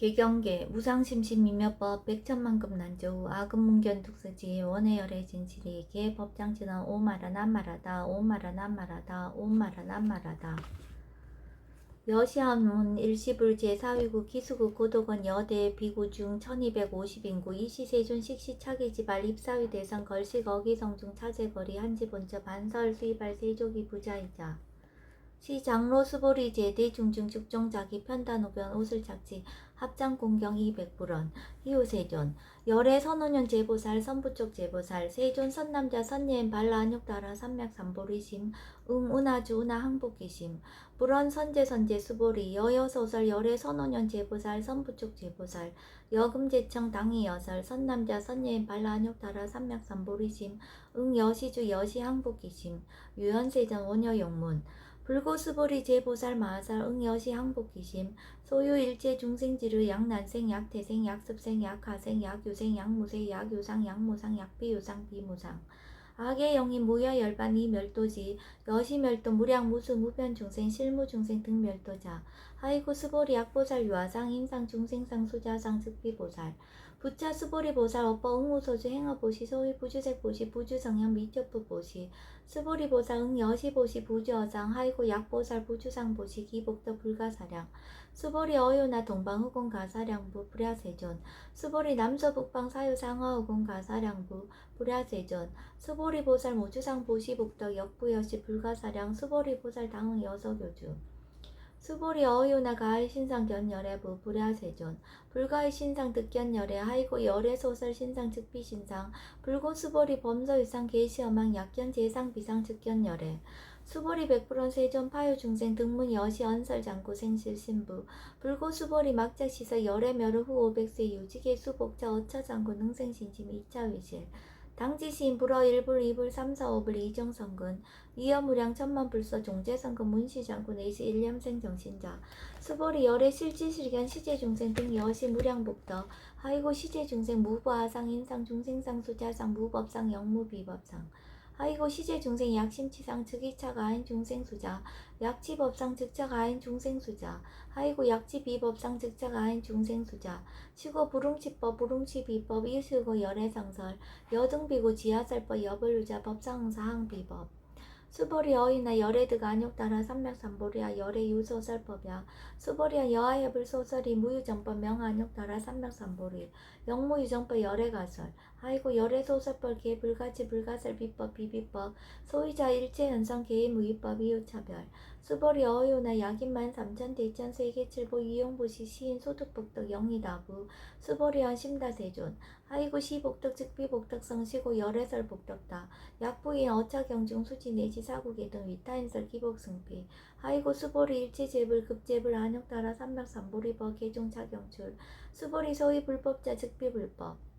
개경계 무상심신미묘법 백천만급 난조우 아금문견tuk서지 원해열의 진실이 개법장치는 오마라 난말하다 오마라 난말하다 오마라 난말하다. 여시한문 일시불 제4위국 기수국 고독원 여대 비구 중 1250인구 이시세존 식시차계지발 입사위 대상 걸식 어기성중 차제거리 한지본처 반설 수입할 세조기 부자이자 시장로 수보리 제대 중중 죽종자기 편단오변 옷을착지 합장공경 200불원 희우세존 열애 선오년 제보살 선부쪽 제보살 세존 선남자 선예엔 발라 안육따라 삼맥삼보리심 운아주 운하 항복기심 불원 선제 수보리 여여소설 열애 선오년 제보살 선부쪽 제보살 여금제청 당이여설 선남자 선예엔 발라 안육따라 삼맥삼보리심 여시주 여시 항복기심 유연세전 원여용문 불고수보리 제보살 마하살 응여시 항복기심 소유일체 중생지르 약난생 약태생 약습생 약하생 약유생 약무생 약유상 약무상 약비유상 비무상 악의 영인 무야 열반 이멸도지 여시멸도 무량무수 무변중생 실무중생 등멸도자 하이고 수보리 약보살 유아상 인상 중생상 수자상 즉비보살 부차 수보리 보살 업버 응무소주 행어보시 소위 부주색보시 부주성형 미적부보시 수보리 보살 응여시보시 부주어상 하이고 약보살 부주상보시 기복도 불가사량 수보리 어요나 동방후공 가사량부 불야세존 수보리 남서북방 사유상하후공 가사량부 불야세존 수보리 보살 모주상 보시복덕 역부여시 불가사량 수보리 보살 당응 여서교주 수보리 어요나 가의 신상 견열애부 불야세존 불가의 신상 득견열애 하이고 열애 소설 신상 즉비 신상 불고 수보리 범서유상 계시어망 약견 제상 비상 즉견열애 수보리 백불원 세존 파유 중생 등문 여시 언설 장구 생실 신부 불고 수보리 막자 시서 열애 멸후 후 500세 유지계 수복자 어처 장구 능생 신심 2차 위실 당지시인 불어 1불 2불 3, 4, 5불 이정성근 이여무량 천만불서 종제성근 문시장군 내시 일념생 정신자 수보리 열애 실지실견 시제중생 등 여시 무량복덕 하이고 시제중생 무부하상 인상 중생상 수자상 무법상 영무비법상 하이고 시제중생 약심치상 즉이차가 아인 중생수자 약치법상 즉차가 아인 중생수자 하이고 약치비법상 즉차가 아인 중생수자 시고 부릉치법 부릉치비법 이수고 열애상설 여등비고 지하설법 여벌유자 법상응사항비법 수보리 어이나 열애드가 안욕따라 삼맥삼보리야 열애유소설법이야 수보리야 여하여불 소설이 무유정법 명안욕따라 삼맥삼보리 영무유정법 열애가설 하이고 열애소설법 개불가치 불가설 비법 비비법 소유자 일체현성 개의무위법 이유차별 수보리 어요나 약인만 삼천 대천 세계칠보 이용부시 시인 소득복덕 영희다부 수보리한 심다세존 하이고 시복덕 즉비복덕 성시고 열애설 복덕다 약부인 어차경중 수지 내지 사국의 등 위타인설 기복승피 하이고 수보리 일체제불 급제불 안욕따라 삼맥삼보리법 개종차경출 수보리 소위 불법자 즉비불법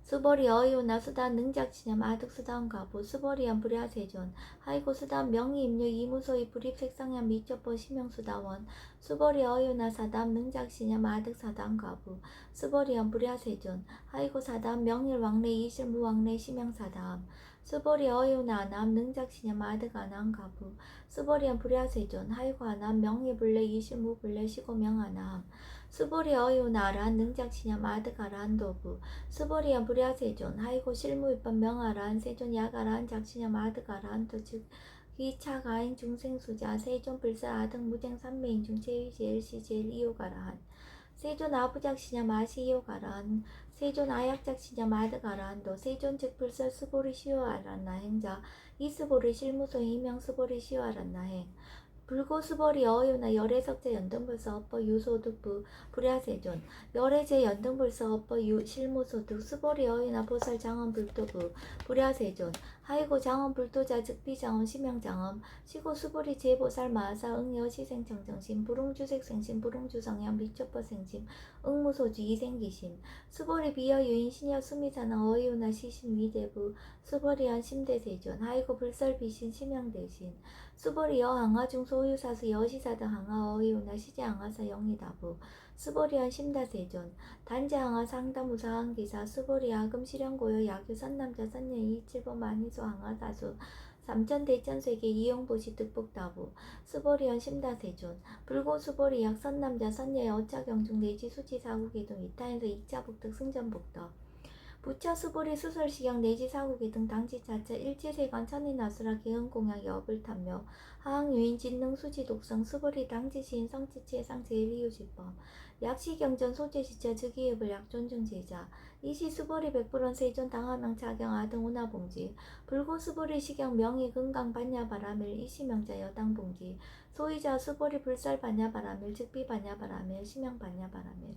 수보리 어이오나 수단 능작치념 아득수다운 가부 수보리한 불야세존 하이고 수단 명의임료 이무소의 불입색상향 미적보 심형수다원 수보리 어이오나 사담 능작치념 아득사다운 가부 수보리한 불야세존 하이고 사담 명일왕래 이실무왕래 심형사다음 수보리 어이오나 아남 능작치념 아득아나한 가부 수보리한 불야세존 하이고 아남 명의불래 이실무불래 시고명아나함 수보리 어이오나 아라한 능작치념 아득아라한 도부 수보리한 불야세존 하이고 실무위법 명아라한 세존 야가라한 작치념 아득아라한 도즉 기차가인 중생수자 세존 불사 아득 무쟁 삼매인 중 제위제일 시제일 이요가라한 세존 아부작시념 아시이요가라한 세존 아약작시념 아득아라한도 세존 즉 불설 수보리 시요아란나 행자 이수보리 실무소 이명 수보리 시요아란나 행 불고 수보리 어요나 열애석제 연등불서 업버 유소득부 불야세존 열애제 연등불서 업버 실무소득 수보리 어요나 보살 장엄 불도부 불야세존 하이고 장엄 불도자 즉비장엄 심형장엄 시고 수보리 제보살 마하사 응여시생청정심 불응주색생심 불응주성향 미초퍼생심 응무소주 이생기심 수보리 비여유인 신여 수미사나 어요나 시신 위대부 수보리한 심대세존 하이고 불설비신 심형대신 수보리 여항아중 소유사수 여시사등 항아 어이오나 시제항아사 영리다부 수보리한 심다세존 단제항아 상다무사 항기사 수보리 아금 실현고요 야규 선남자 선녀이 칠보 만이소 항아다수 삼천대천세계 이용보시 득복다부 수보리연 심다세존 불고 수보리약 선남자 선녀의 어차경중 내지 수지사국이등 위타에서 익자복득 승전복덕 부처 수보리 수설시경 내지 사국이 등 당지자체 일체세관 천인아수라 개은공양 여불탐묘 하항유인 진능 수지 독성 수보리 당지시인 성지체 상제일이유지법 약시경전 소재시체 즉이읍을 약존중제자 이시 수보리 백불원 세존 당하명 차경 아등 운하봉지 불고 수보리 시경 명의 금강 반야바라밀 이시명자 여당봉지 소이자 수보리 불살 반야바라밀 즉비 반야바라밀 시명 반야바라밀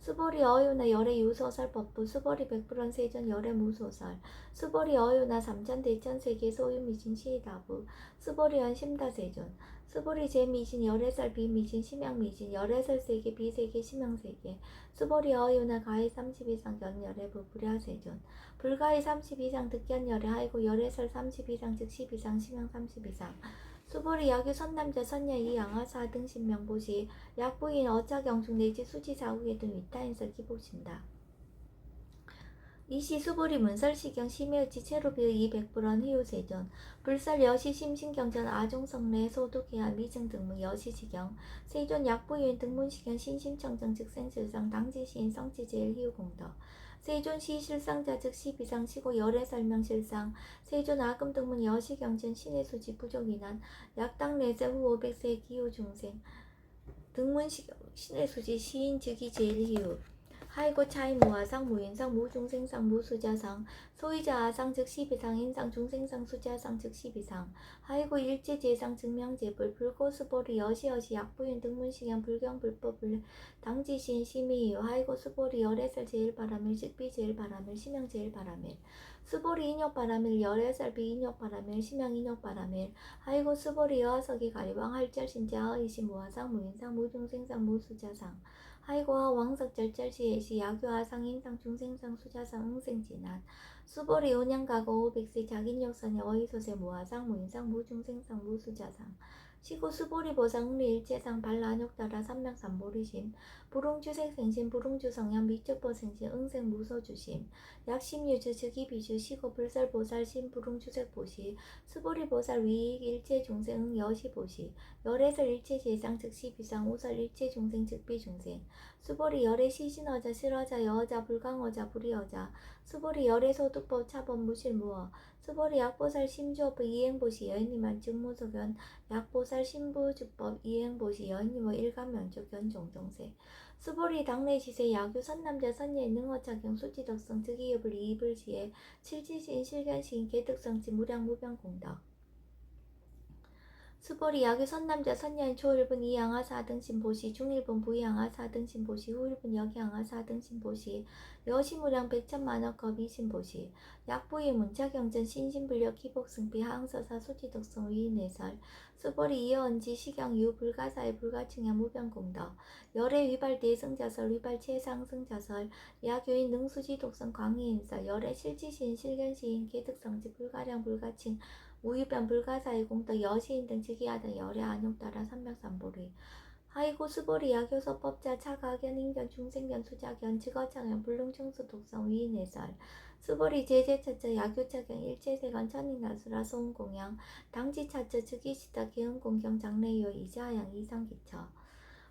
수보리 어유나 열의 유소설 법부 수보리 백불원 세존 열의 무소설 수보리 어유나 삼천대천세계 소유미진 시다부 수보리연 심다세존 수보리 제미진 열애설 비미진 심양미진 열애설 세계 비세계 심양세계 수보리 어유나 가히 30 이상 견열의 부불야세존 불가히 30 이상 득견열의 하이고 열애설 30 이상 즉 10 이상 심양 30 이상 수보리 야규 선남자 선녀 이양하 사등 신명보시 약부인 어차경중 내지 수지사후계 등 위타인설 기복신다. 이시 수보리 문설시경 심해의치 체로비의 이백불원 희우세존 불설 여시 심신경전 아종성내 소독해야 미증 등문 여시시경 세존 약부인 등문시경 신심청정 즉생실상 당지시인 성지제일 희우공덕 세존 시실상자 즉 시비상 시고 열애 설명실상 세존 아금 등문 여시경전 신의 수지 부족이난 약당 내세 후 500세 기후 중생 등문시경 신의 수지 시인 즉이 제일 희우 하이고 차이 무아상 무인상 무중생상 무수자상 소이자 아상 즉 시비상 인상 중생상 수자상 즉 시비상 하이고 일제제상 증명제불 불고수보리 여시여시 약부인 등문시경 불경불법을 당지시인 심의유 하이고 수보리 열애설 제일바라밀 즉비 제일바라밀 심형 제일바라밀 수보리 인욕바라밀 열애설 비인욕바라밀 심형 인욕바라밀 하이고 수보리 여하석이 가리왕 할절신자 허이시 무아상 무인상 무중생상 무수자상 하이고와 왕석절절시에시 야교하상 인상 중생상 수자상 응생진한 수보리 온양가고 500세 자긴역선의 어이소세 무아상 무인상 무중생상 무수자상 시고 수보리 보상 응리일체상 발라안욕따라 삼명삼보리심 불웅주색생심 불웅주성양 미적보생심 응생 무소주심 약심유주 즉이비주 시고 불설보살심 불웅주색보시 수보리보살 위익 일체중생 여시보시 열애설 일체제상 즉시비상 우설 일체중생 즉비중생 수보리 열애 시신어자 실어자 여어자 불강어자 불이어자 수보리 열애 소득법 차법 무실무어 수보리 약보살 심주업 이행보시 여인이만 증무소견 약보살 신부주법 이행보시 여인이모 일감면적 견종종세 수보리 당내시세 야규 선남자 선녀의 능어차경 수지덕성 즉이읍을 이입을시에 칠지시인 실견시인 개득성지 무량무변공덕 수보리 야규 선남자 선녀인 초일분 이양하 4등신 보시 중일분 부양하 4등신 보시 후일분 역양하 4등신 보시 여시무량 백천만억겁 이신 보시 약부의 문차경전 신신불력 기복승비 하응서사 수지덕성 위인내설 수보리 이어언지 시경유 불가사의 불가층야 무변공덕 열애 위발 대승자설 위발 최상승자설 야규인 능수지독성 광희인설 열애 실지시인 실견시인 개득성지 불가량 불가칭 우유변 불가사의 공덕 여시인 등 즉위하던 열애 안욕따라 삼명삼보리 하이고 수보리 야교서법자 차가견 인견 중생견 수자견 직어창현 불능청수 독성 위인해설 수보리 제제차처 야교차경 일체세관 천인가수라 소음공양 당지차처 즉위시다 개은공경 장래요 이자양 이상기처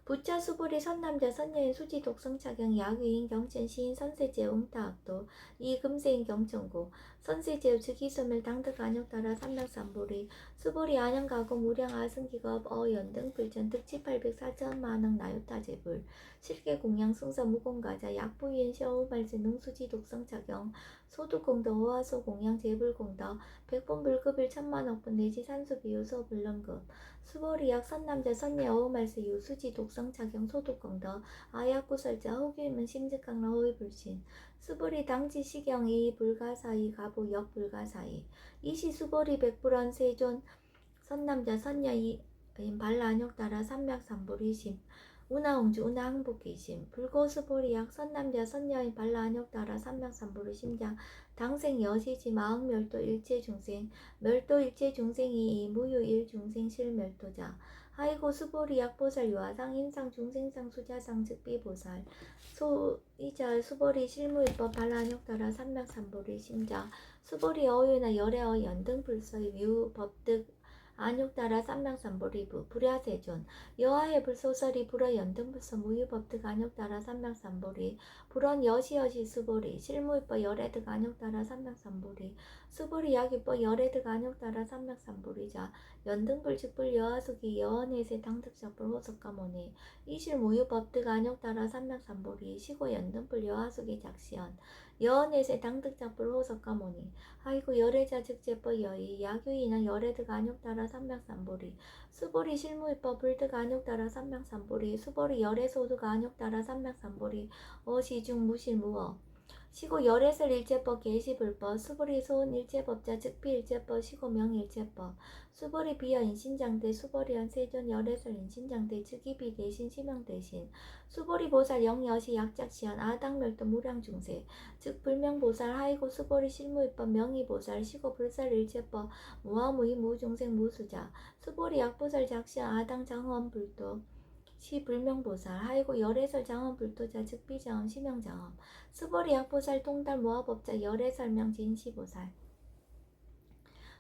부처 수보리 선남자 선녀인 수지 독성차경 야규인 경천 시인 선세제 웅타학도 이금세인 경천고 선세제 즉이소멸 당득 안욕따라 삼명삼보리 수보리 안양가고 무량 아승기겁 어연등 불전 득치 800 4천만억 나요타제불 실계공양 승서 무공가자 약부인 셔우말세 능수지 독성차경 소득공도 호화소 공양 제불공도 백본불급일 천만억분 내지 산수비유소 불능급 수보리약 선남자 선녀 어우말세 유수지 독성차경 소득공도 아약구설자 호규임은 심직강라 호위불신 수보리 당지시경 이 불가사이 가보 역불가사이 이시 수보리 백불원 세존 선남자 선녀인 발라안욕따라 삼맥삼보리심 운하홍주 운하항복기심 불고수보리약 선남자 선녀인 발라안욕따라 삼맥삼보리심장 당생 여시지 마흥멸도 일체중생 멸도 일체중생이 이 무유일중생 실멸도자 하이고 수보리 약보살 유아상 인상 중생상 수자상 즉비보살 소이자 수보리 실무입법 발라안욕따라 삼맥삼보리 심자 수보리 어유나 열애어 연등불서의 유법득 안욕따라 삼맥삼보리부 불야세존 여하의 불소설이 불어 연등불서 무유법득 안욕따라 삼맥삼보리 불원 여시여시 수보리 실무입법 열애득 안욕따라 삼맥삼보리 수보리 약입법 열애득 안욕따라 삼맥삼보리자 연등불 즉불 여하숙이 여언에세 당득작불 호석가모니 이실 무유법득 안욕따라 삼맥삼보리 시고 연등불 여하숙이 작시연 여언에세 당득작불 호석가모니 하이고 열애자 즉제법 여의 야규이나 열애득 안욕따라 삼맥삼보리 수보리 실무입법 불득 안욕따라 삼맥삼보리 수보리 열애소득 안욕따라 삼맥삼보리 어시중 무실무어 시고 열애설 일제법 계시불법 수보리 소은 일제법자 즉비 일제법 시고 명일제법 수보리 비여 인신장대 수보리연 세존 열애설 인신장대 즉이비 대신 시명 대신 수보리 보살 영여시 약작시연 아당멸도 무량중세 즉 불명보살 하이고 수보리 실무입법 명의보살 시고 불살 일제법 무아무이 무중생 무수자 수보리 약보살 작시연 아당 장엄불도 시 불명보살 하이고 열애설 장엄불도자 즉비장엄 시명장엄 수보리 약보살 통달 모아법자 열애설명 진시보살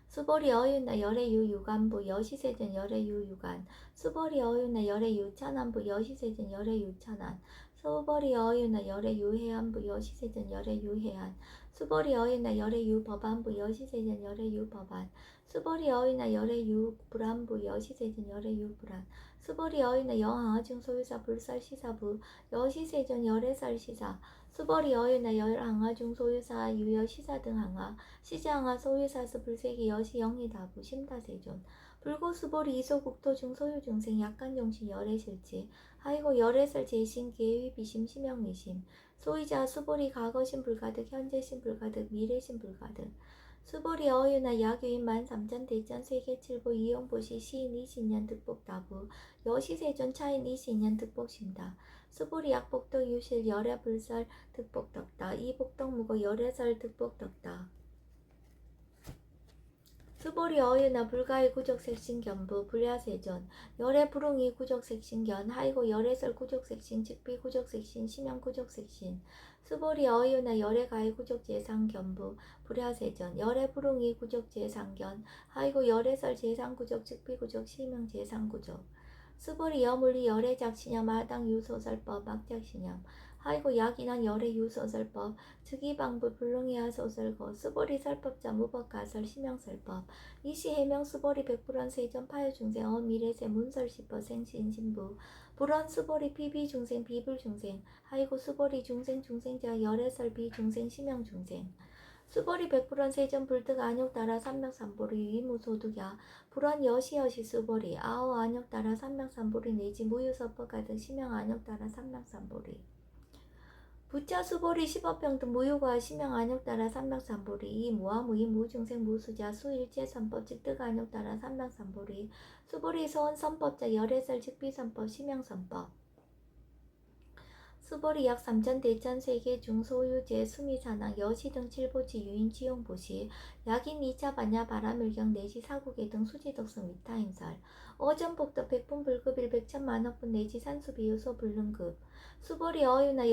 수보리 어윤나 열애유 유간부 여시세전 열애유 유간 수보리 어윤나 열애유 천안부 여시세전 열애유 천안 수보리 어윤나 열애유 해안부 여시세전 열애유 해안 수보리 어윤나 열애유 법안부 여시세전 열애유 법안 수보리 어윤나 열애유 불안부 여시세전 열애유 불안 수보리 어윤나 여항아중 소유사 불살시사부 여시세전 열애살 시사 수보리 어윤나 열항아중 소유사 유여시사 등 항아 시장하 소유사스 불세기 여시 영리다부 심다세존 불고수보리 이소국토중 소유중생 약간용신 열애실지 하이고 열애설 제신 계위 비심 심영미심 소이자 수보리 과거신 불가득 현재신 불가득 미래신 불가득 수보리 어유나 야규인 13,000대전 세계칠보 이용보시 시인 20년 득복다부 여시세존 차인 20년 득복심다 수보리 약복도 유실 열애불설 득복덕다 이복덕무고 열애설 득복덕다 수보리 어유나 불가의 구적색신견부 불야세존 열애 불응이 구적색신견 하이고 열애설 구적색신 즉비 구적색신 심형 구적색신 수보리 어유나 열애 가의 구적재상견부 불야세존 열애 불응이 구적재상견 하이고 열애설 재상구적 즉비 구적 심형 재상구적 수보리 여물리 열애 작신염 마당 유소설법 막작신염 하이고 약인한 열애 유소설법 즉이방부 불능이하 소설거 수보리 설법자 무법가설 심형설법 이시 해명 수보리 백불원 세전 파여중생 어미래세 문설시법 생신신부 불원 수보리 피비중생 비불중생 하이고 수보리 중생중생자 열애설 비중생 심형중생 수보리 백불원 세전 불득 안욕따라 삼맥삼보리 위무소득야 불원 여시여시 수보리 아오 안욕따라 삼맥삼보리 내지 무유서법 가득 심형 안욕따라 삼맥삼보리 부차 수보리 십업병 등 무효과 심형 안욕따라 삼맥삼보리 이 무아무이 무중생 무수자 수일체 선법 즉득 안욕따라 삼맥삼보리 수보리 소원 선법자 열애설 즉비선법 심형선법 수보리 약 3,000대천 세계 중소유제 수미산악 여시 등 칠보치 유인 치용보시 약인 2차 반야 바라밀경 내지 사국의 등 수지덕성 위타임설 어전복덕 백분불급 100천만억분 내지 산수비유소 불능급 수보리 어유나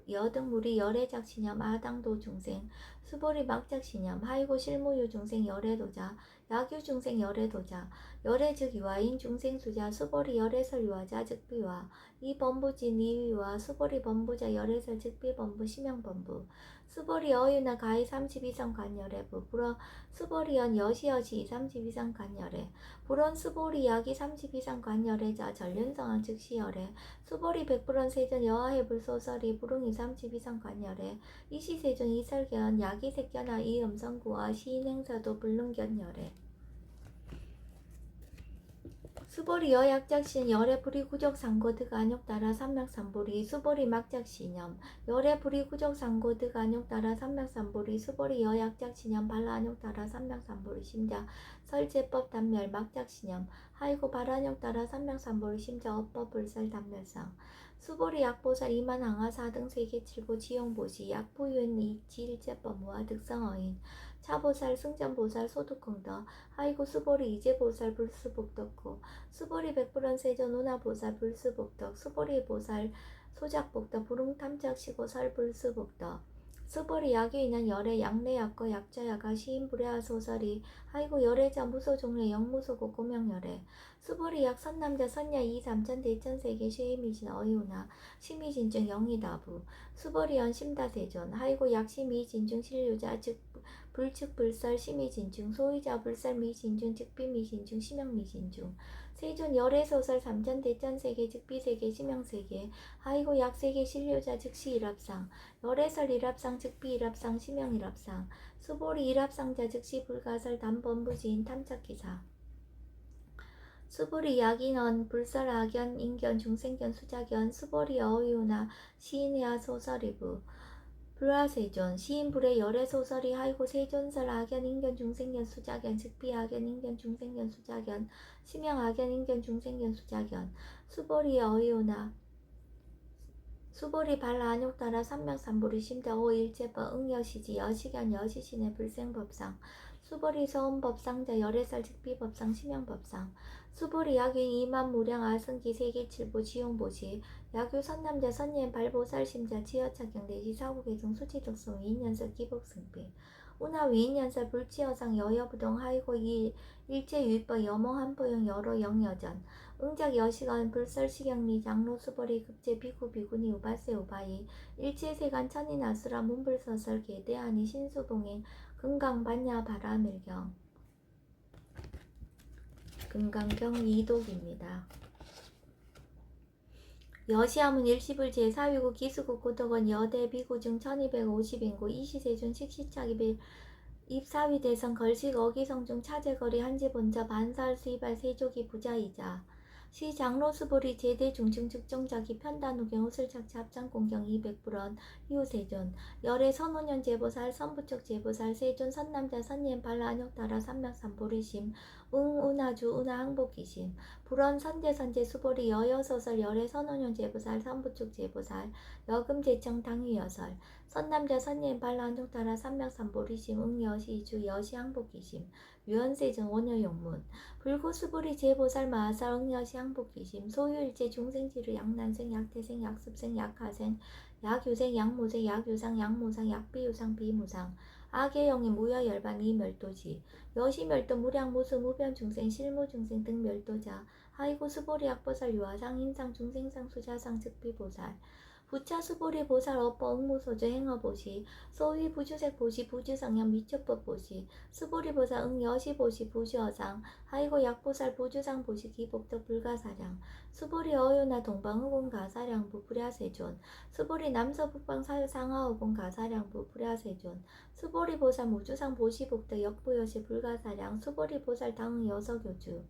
여등물이 열애작신염 아당도 중생 수보리 막작신염 하이고 실무유 중생 열애도자 약유 중생 열애도자 열애 즉 유아인 중생수자 수보리 열애설 유아자 즉비와 이 범부진 이위와 수보리 범부자 열애설 즉비 범부 심형 범부 수보리 어유나 가히 32성 간열애부 불어 수보리연 여시여시 32성 간열애 불원 수보리 약이 32성 간열애자 전륜성한 즉시열애 수보리 백불원 세전 여하해 불소설이 불응이 32성 간열애 이시세존 이설견 약이 색견하 이 음성구와 시인행사도 불능견열애 수보리 여약작신 열애 불이구적상고득 안욕따라 삼맥삼보리 수보리 막작신염 열애 불이구적상고득 안욕따라 삼맥삼보리 수보리 여약작신염 발안욕따라 삼맥삼보리 심자 설제법 단멸 막작신염 하이고 발안욕따라 삼맥삼보리 심자 업법 불설 단멸상 수보리 약보살 이만항하 4등 세계칠보 지용보시 약부유인 이지일제법 무아 득성어인 차보살 승전보살 소득공덕 하이고 수보리 이제보살 불수복덕고 수보리 백불원 세전 운하보살 불수복덕 수보리 보살 소작복덕 부릉탐적시고 설불수복덕 수보리 야귀인한 열애 양내약거 약자야가 시인불야하 소설이 하이고 열애자 무소종래 영무소고 고명열애 수보리 약 선남자 선야 이 삼천 대천세계 쉐이미진 어이우나 심의진중 영이다부 수보리연 심다세존 하이고 약심이진중 실류자 즉 불측불설 심의진중 소의자 불설미진중 즉비미진중 심영미진중 세존 열애소설 삼천 대천세계 즉비세계 심영세계 하이고 약세계 실류자 즉시 일합상 열애설 일합상 즉비 일합상 심영 일합상 수보리 일합상자 즉시 불가설 담범부지인 탐착기사 수보리 약인원 불설 악연 인견 중생견 수작견 수보리 어의우나 시인의하 소설이부 불화세존 시인불의 열애소설이 하이고 세존설 악연 인견 중생견 수작견 즉비 악연 인견 중생견 수작견 심영 악연 인견 중생견 수작견 수보리 어의우나 수보리 발라 안욕따라 삼명삼보리 심대 오일제법 응여시지 여시견 여시신의 불생법상 수보리 서운법상자 열애설 즉비법상 심영법상 수보리 야귀 이만무량 아승기 세계칠보 지용보시 야규 선남자 선예인 발보살심자 지여착경 내시 사고계승 수치덕성 위인연설 기복승비 운하 위인연설 불치여상 여여부동 하이고 일제유입법 여몽한포용 여로 영여전 응작 여시간 불설시경리 장로 수보리 급제 비구 비구니 우바세 우바이 일체세간 천인 아수라 문불서설 계대하니 신수동행 금강반야 바라밀경 금강경 이독입니다. 여시아문 일시불 제4위구 기수국 고덕원 여대 비구중 1250인구 이시세준 식시착입일 입사위 대선 걸식 어기성중 차제거리 한지본자 반사할 수입할 세조기 부자이자 시 장로수보리 제대 중증 측정자기 편단후경 우슬착차 합장공경 200불원 이후세존 열애 선오년 제보살 선부척 제보살 세존 선남자 선예인 발라안욕따라 삼명삼보리심 운하주 운하항복기심 불원 선제선제 수보리 여여소설 열애 선오년 제보살 선부축 제보살 여금제청 당위여설 선남자 선예인 발라안욕따라 삼명삼보리심 응여시주 여시항복기심 유언세정 원여용문 불고수보리 제보살 마하살 응여시 항복기심 소유일제 중생지르 약난생 약태생 약습생 약하생 약유생 약모생 약유상 약모상 약비유상 비무상 악의영의 무여열반 이멸도지 여시멸도 무량무수 무변중생 실무중생 등 멸도자 하이고 수보리 약보살 유아상 인상 중생상 수자상 즉비보살 부차수보리 보살 업보 응무소조 행어보시 소위 부주색 보시 부주성형 미촉법 보시 수보리 보살 응여시 보시 부주어상 하이고 약보살 부주상 보시 기복덕 불가사량 수보리 어요나 동방흑원 가사량부 불야세존 수보리 남서북방 사유상하흑원 가사량부 불야세존 수보리 보살 무주상 보시복덕 역부여시 불가사량 수보리 보살 당응 여서교주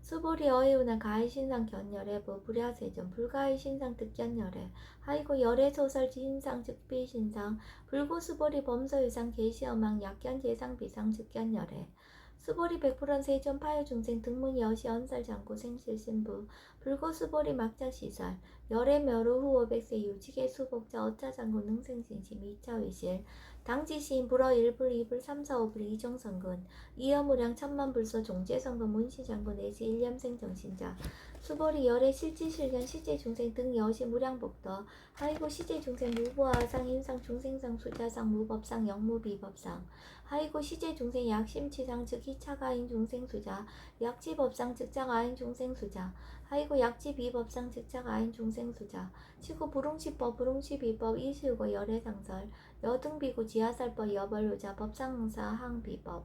수보리 어이우나 가해신상 견열애 불야세전 불가해신상 득견열애 하이고 열애소설 지인상 즉비신상 불고수보리 범서유상 계시어망 약견재상 비상 즉견열애 수보리 백불원 세존 파유중생 등문 여시 언설장고 생실신부 불고수보리 막자시설 열애멸우 후오백세 유지계 수복자 어짜장고 능생진심 2차위실 당지시인 불어 1불 2불 3, 4, 5불 이종성근 이여무량 천만불소 종제성근 문시장군 내시 일념생 정신자 수보리 열애 실지실견 시제중생 등 여시 무량복덕 하이고 시제중생 무보아상 인상 중생상 수자상 무법상 영무비법상 하이고 시제중생 약심치상 즉 희차가인 중생수자 약지법상 즉자가인 중생수자 하이고 약지비법상 즉자가인 중생수자 치고 불응시법 불응시비법 이시우고 열애상설 여등비구 지하살법 여벌유자 법상응사 항비법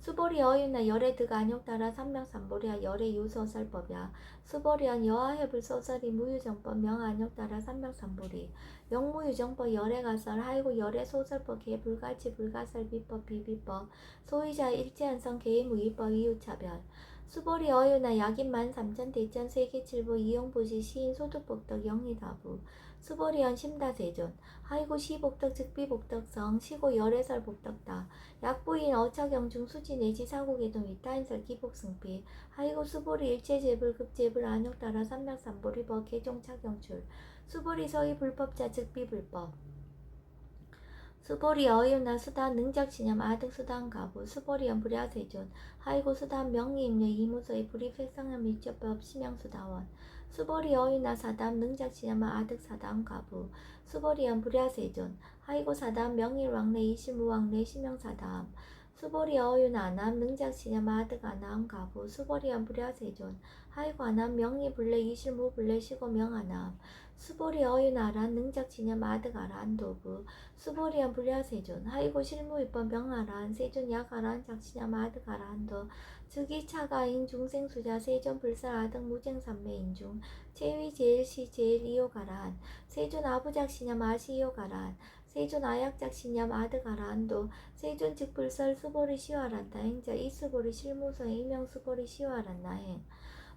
수보리 어윤나 열애드가 안욕따라 삼명삼보리야 열애유소설법야 수보리언 여하해불소설이 무유정법 명안욕따라 삼명삼보리 영무유정법 열애가설 하이고 열애소설법 개불가치 불가설 비법 비비법 소유자 일제한성 개의무위법 이유차별 수보리 어유나 약인만 삼천 대천 세계칠보 이용보시 시인 소득복덕 영리다부 수보리언 심다세존 하이고 시복덕 즉비복덕성 시고 열애설 복덕다 약부인 어차경중 수지 내지 사고계동 위타인설 기복승비 하이고 수보리 일체제불 급제불 안욕따라 삼명삼보리법 개종착경출 수보리 서희 불법자 즉비불법 수보리 어유나 수단 능작신념 아득수단 가부 수보리연 불야세존 하이고 수단 명리임녀 이무소의 불입획상현 밀접법 심양수다원 수보리 어유나 사담 능작신념 아득사담 가부 수보리연 불야세존 하이고 사담 명일왕래 이실무왕래 심양사담 수보리 어유나 아남 능작신념 아득아남 가부 수보리연 불야세존 하이고 아남 명리불래 이실무불래 시고명아남 수보리 어유나란 능작신념 아득아란 도부 수보리안 불야세존 하이고 실무입법 명하란 세존 약하란 작시냐 마득하란도 즉이 차가인 중생수자 세존 불살 아득 무쟁삼매인중 제위 제일시 제일 이요가란 세존 아부작시냐 마시이요가란 세존 아약작시냐 마득하란도 세존 즉 불설 수보리 시와란다 행자 이수보리 실무서 이명수보리 시와란나 행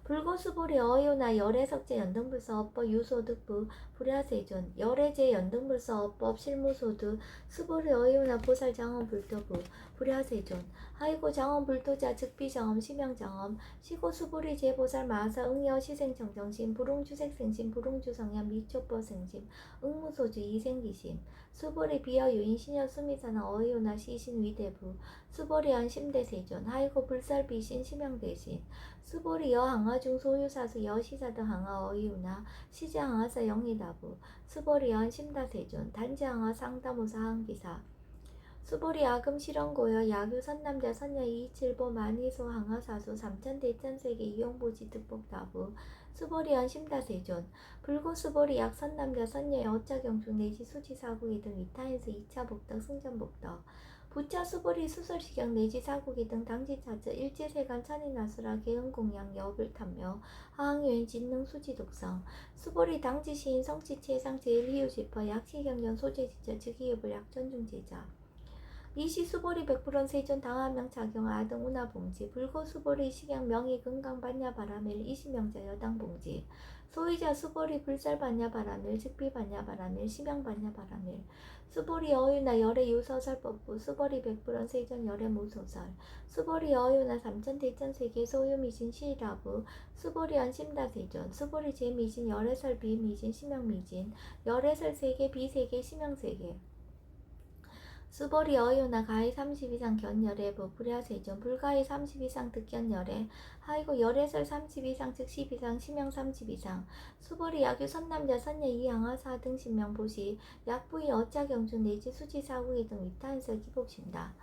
불고수보리 어요나 열애석제 연등불서 업법 유소득부 불야세존 열애제 연등불서 업법 실무소득 수보리 어요나 보살장엄불도부 불야세존 하이고 장엄불도자 즉비장엄 심양장엄 시고수보리 제보살 마사 응여 시생정정심 불웅주색생심 불웅주성양 미초법생심 응무소주 이생기심 수보리 비여 유인 신여 수미사나 어요나 시신 위대부 수보리 안심대세존 하이고 불살비신 심양대신 수보리 여항아중 소유사수 여시사드 항아 어이우나 시지항아사 영리다부 수보리 연심다세존 단지항아 상다무사 항기사 수보리 아금 실현고여 야규 선남자 선녀 이칠보 만이소 항아사수 삼천대천세계 이용보지 득복다부 수보리 연심다세존 불고 수보리 약 선남자 선녀의 어짜경중 내지 수지사구이 등 이타에서 2차 복덕 승전복덕 부차 수보리 수설시경 내지 사구기 등 당지차저 일제세간 천인나수라 개은공양 여불탐묘 하항유인 진능 수지독성 수보리 당지시인 성치체상 제일희유지퍼 약시경전 소재지저 즉이유불 약전중제자 이시 수보리 100% 세존 당하명 작용 아등 운하봉지 불고 수보리 식양 명의 건강 반야 바라밀 이시명자 여당 봉지 소유자 수보리 불살 반야 바라밀 즉비 반야 바라밀 심양 반야 바라밀 수보리 어유나 열애 유서설법부 수보리 100% 세존 열애 무소설 수보리 어유나 삼천대천세계 소유미진 시라부 수보리 안심다세존 수보리 제미진 열애설 비미진 심양미진 열애설 세계 비세계 심양세계 수보리 어유나 가히 30 이상 견열에 불야세존 불가히 30 이상 득견열에 하이고 열애설 30 이상 즉 10 이상 심양 30 이상 수보리 야규 선남자 선녀 이항아 사등 신명 보시 약부이 어짜경중 내지 수지사구이 등 위타인설 기복신다.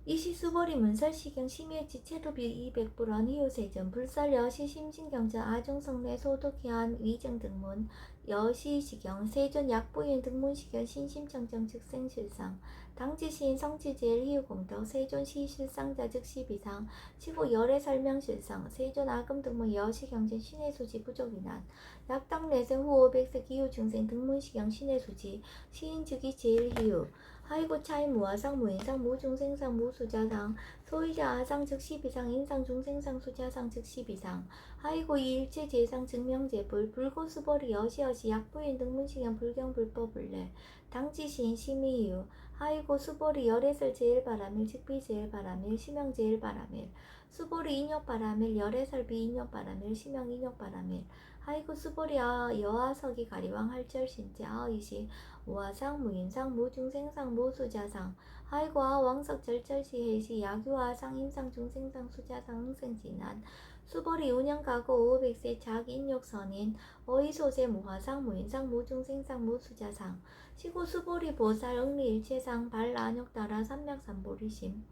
이시 수보리 문설시경 심해지 체루비 200불원 희요세전 불설 여시 심신경전 아중성내 소독기한 위증등문 여시시경 세존 약부인 등문시경 신심청정 즉생실상 당지시인 성지제일 희유공덕 세존 시실상자 즉 10이상 시고 열애 설명실상 세존 아금등문 여시경전 신해수지 부족이난 약당내생 후 500세 기후중생 등문시경 신해수지 시인 즉이 제일 희유 하이고 차이 무아상 무인상 무중생상 무수자상 소유자 아상 즉 10이상 인상 중생상 수자상 즉 10이상 하이고 이일체 제상 증명제불 불고수벌이 여시여시 약부인 등문시경 불경불법을래 당지시인 심의이유 하이고 수보리 열애설 제일바라밀 즉비 제일바라밀 심형 제일바라밀 수보리 인욕바라밀 열애설 비인욕바라밀 심형 인욕바라밀 하이고 수보리 여아석이 가리왕 할절신제 아이시 우아상 무인상 무중생상 무수자상 하이고 왕석 절절시해시 야규아상 인상 중생상 수자상 응생진한 수보리 운영가고 500세 자기인욕선인 어이소세 무화상 무인상 무중생상 무수자상 시고 수보리 보살 응리일체상 발란욕따라 삼맥삼보리심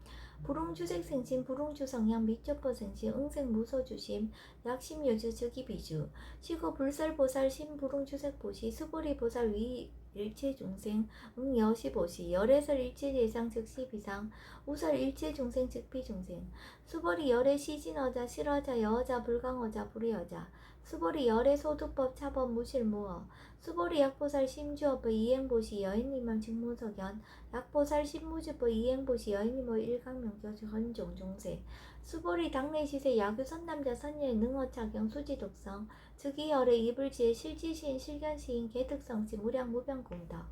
불웅주색생심 불웅주성양 미초포생심 응생무소주심 약심요주 즉이비주 시고 불설보살 심불웅주색보시 수보리보살 위 일체중생 응여시보시 열애설 일체제상 즉시비상 우설 일체중생 즉비중생 수보리 열애 시진어자 실어자 여어자 불강어자 불의어자 수보리 열애 소두법 차법 무실무어 수보리 약보살 심주어법 이행보시 여인님만 직무석연 약보살 심무주법 이행보시 여인님의 일강명교 헌종중세 수보리 당내시세 야규선남자 선녀의 능어착용 수지독성 즉이열의 이불지의 실지시인 실견시인 개특성시 무량무변공덕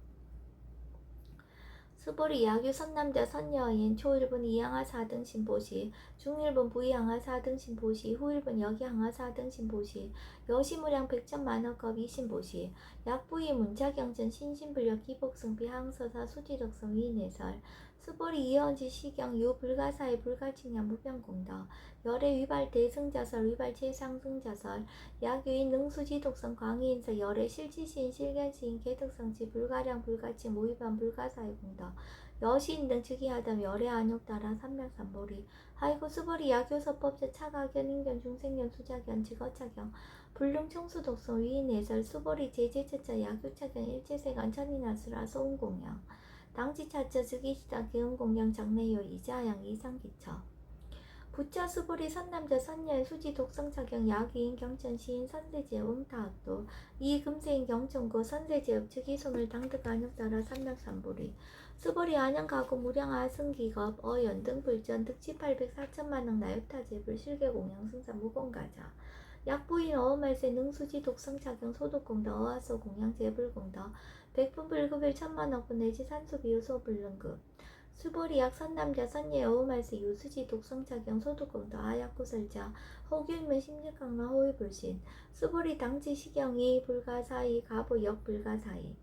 수보리 야규 선남자 선여인 초일본 이항하 4등 신보시 중일본 부이항하 4등 신보시 후일본 여기항하 4등 신보시 여시무량 백전 만화급 이신보시 약부이 문자경전 신신불력 기복승비 항서사 수지덕성 위인해설 수보리 이언지 시경 유 불가사의 불가칭량 무병공덕 열애 위발 대승자설 위발 최상승자설 약유인 능수지독성 광의인서 열애 실지시인 실견시인 개덕성지 불가량 불가칭 모의반 불가사의 공덕 여시인 등 즉위하담 열애 안욕따라 삼명삼보리 하이고 수보리 약효서법자 차가견 인견 중생견 수자견 직어차경 불능 청수독성 위인해설 수보리 제제처자 약효차견 일제세간 천인하수라 소음공양 당지차처 즉위시다 기운공양 장래요 이자양 이상기처 부처 수보리 선남자 선녀의 수지 독성차경 야기인 경천 시인 선세제 웅타학도 이금세인 경천고 선세제업 즉위손을 당득 안욕따라 삼명삼보리 수보리 안양가구 무량아 승기겁 어연등 불전 득치 800 4천만능 나유타제불 실계공양 승산 무공가자 약부인 어음말세 능수지 독성차경 소독공덕 어하소 공양 제불공덕 백분 불급일 천만억분 내지 산수비유 소불능급 수보리 약 선남자 선예 어음할세 유수지 독성차경 소독공덕 아약구설자 호규인문 심리강나 호위불신 수보리 당지 시경이 불가사이 가보역 불가사이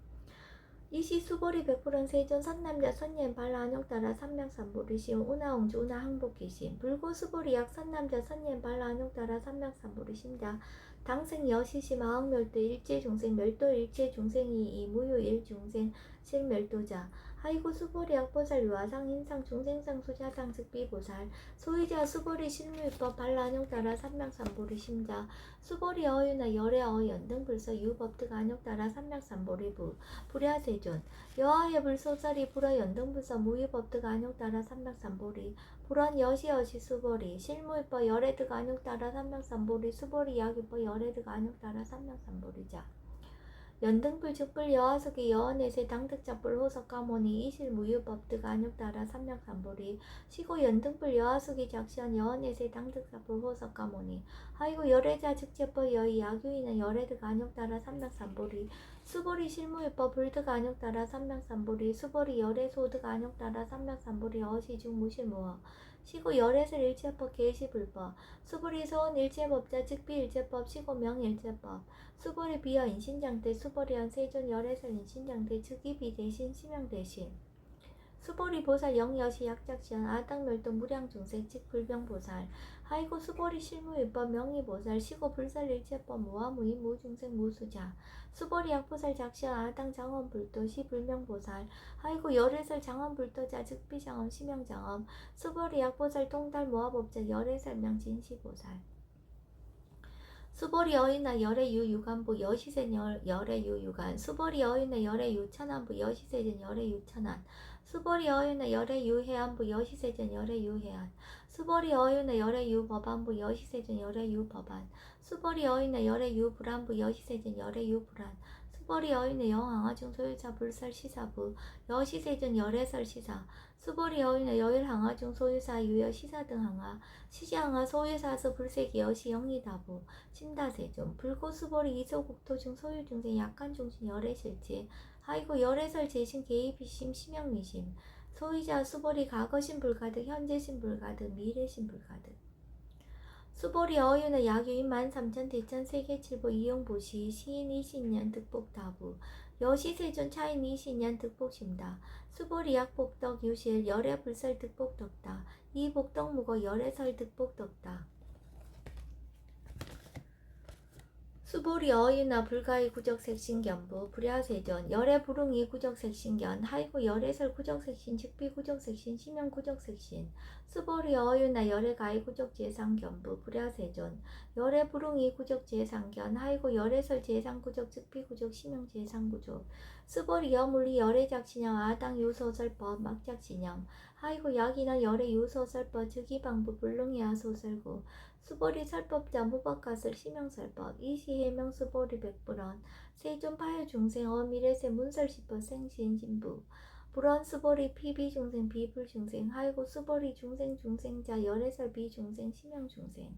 이시 수보리 백불은 세존 선남자 선예인 발라안욕따라 삼명삼보리심 운하옹주 운하항복기심 불고 수보리 약 선남자 선예인 발라안욕따라 삼명삼보리심자 당생 여시시 마흥멸도 일제중생 멸도 일제중생이 이무유 일중생 실멸도자 하이고 수보리 약보살 유아상 인상 중생상 수자상 즉비보살 소위자 수보리 실무유법 발라안욕따라 삼명삼보리 심자 수보리 어유나 열애 어연등 불서 유법득 안욕따라 삼명삼보리부 불야세존 여하의 불소설이 불어 연등불서 무유법득 안욕따라 삼명삼보리 불원 여시여시 수보리 실무유법 열애득 안욕따라 삼명삼보리 수보리 약유법 열애득 안욕따라 삼명삼보리자 연등불 즉불 여하석이 여언에세 당득자불 호석가모니 이실무유법득 안욕따라 삼명삼보리 시고 연등불 여하석이 작시한 여언에세 당득자불 호석가모니 하이고 열애자 즉제법 여의 야규인은 열애득 안욕따라 삼명삼보리 수보리 실무유법 불득 안욕따라 삼명삼보리 수보리 열애소득 안욕따라 삼명삼보리 어시중 무실무어 시고 열애설 일체법 계시불법 수보리 소원 일체법자 즉비일체법 시고 명일체법 수보리 비어 인신장대 수보리한 세존 열애설 인신장대 즉위비 대신 심형 대신 수보리 보살 영여시 약작시한 아당멸도 무량중생 즉불병보살 하이고 수보리 실무유법 명의보살 시고 불설일체법 무아무인 무중생 무수자 수보리 약보살 작시한 아당 장엄불도 시불명보살 하이고 열애설 장엄불도자 즉비장엄 심형장엄 수보리 약보살 통달 모아법자 열애설명 진시보살 수보리 어이나 열애유 유간부 여시센 열애유 유간 수보리 어이나 열애유 천안부 여시세전 열애유 천안 수보리 어유나 열애유 해안부 여시세전 열애유 해안 수보리 어유나 열애유 법안부 여시세전 열애유 법안 수보리 어유나 열애유 불안부 여시세전 열애유 불안 수보리 어유나 영항아중 소유자 불설 시사부 여시세전 열애설 시사 수보리 어유나 여일항아중 소유사 유여 시사 등 항아 시지항아 소유사수 불세기 여시 영리다부 신다세존 불고수보리 이소국토중 소유중생 약간중심 열애실지 하이고 열애설 재신 개입이심 심형미심 소유자 수보리 과거신 불가득 현재신 불가득 미래신 불가득 수보리 어유나 야규인 13,000 대천 세계칠보 이용보시 시인 20년 득복다부 여시세존 차인 20년 득복심다 수보리 약복덕 유실 열애불설 득복덕다 이복덕무거 열애설 득복덕다 수보리 어유나 불가의 구적색신견부 불야세존 열애 불응이 구적색신견 하이고 열애설 구적색신 즉비 구적색신 심형 구적색신 수보리 어유나 열애 가의 구적재상견부 불야세존 열애 불응이 구적재상견 하이고 열애설 재상구적 즉비 구적 심형 재상구적 수보리 여물리 열애작신형 아당 유소설법 막작신형 하이고 약이나 열애 유소설법 즉위방부 불능이하 소설구 수보리 설법자 무법가설 심형설법 이시해명 수보리 백불언 세존 파유중생 어미래세 문설시법 생신진부 불언 수보리 피비중생 비불중생 하이고 수보리 중생중생자 열애설 비중생 심형중생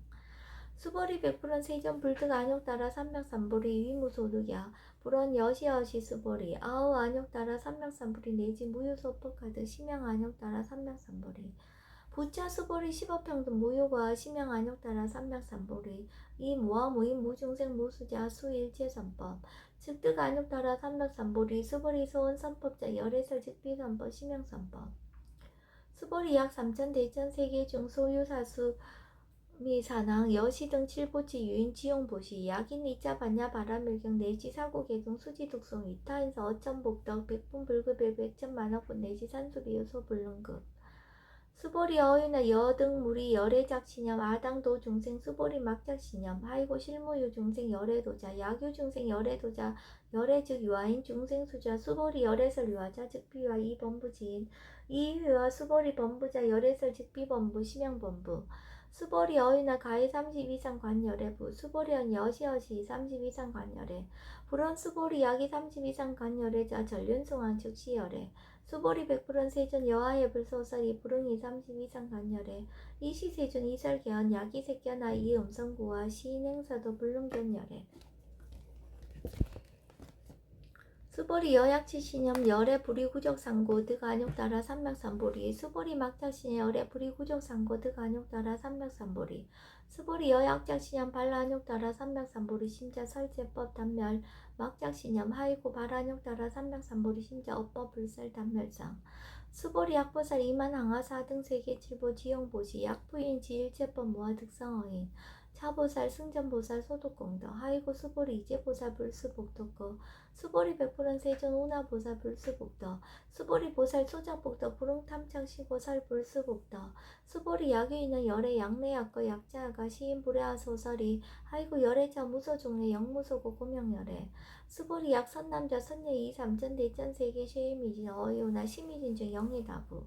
수벌이 100% 세전 불득 안욕 따라 삼명삼불이 위무소득야 불원 여시여시 수벌이 아우 안욕 따라 삼명삼불이 내지 무효소법카드 심양 안욕 따라 삼명삼불이 부차 수벌이 15평등 무효과 심양 안욕 따라 삼명삼불이 이 무와 무인 무중생 무수자 수일체선법 즉득 안욕 따라 삼명삼불이 수벌이 소원 선법자 열애설 즉비선법 심양선법 수벌이 약 3천 대천 세계 중 소유사수 미 사낭 여시 등 칠보치 유인 지용보시 약인 이자 반야 바람일경 내지 사고개동 수지 독성 위타인서 어천복덕 백분불급의 백천만억분 내지 산수비요소 불능급 수보리 어유나 여등 무리 열애작신념 아당도 중생 수보리 막작신념 하이고 실무유 중생 열애도자 야규 중생 열애도자 열애즉 유아인 중생 수자 수보리 열애설 유아자 즉비와 이범부지인 이휘와 수보리 범부자 열애설 즉비범부 심양범부 수보리 어유나 가해 30 이상 관열애부 수보리언 여시여시 30 이상 관열애 불원 수보리 약이 30 이상 관열애자 전륜송한 즉시열애 수보리 100% 세전 여하의 불소설이 불응이 30 이상 관열애 이시세전 이설개헌 약이 새겨나 이 음성구와 시인행사도 불능견열애 수보리 여약치신염 열애 불이구적상고 득안욕 따라 삼맥삼보리 수보리 막작신염 열애 불이구적상고 득안욕 따라 삼맥삼보리 수보리 여약작신염 발라안욕 따라 삼맥삼보리 심자 설제법 단멸 막작신염 하이고 발안욕 따라 삼맥삼보리 심자 업법 불설 단멸상 수보리 약보살 이만 항하사 등 세계칠보 지용보시 약부인 지일체법 모아 득성어인 차보살 승전보살 소독공덕 하이고 수보리 이제보살 불수복덕거 수보리 100% 세전 운하보살 불수복덕 수보리 보살 소작복덕 불응탐착시고살 불수복덕 수보리 약유인은 열애 양내약거 약자가 시인 불애하 소설이 하이고 열애자 무소종래 영무소고 고명열애 수보리 약 선남자 선녀 이 삼천 대천 세계 쉐이미진 어이오나 심이진 중 영예다부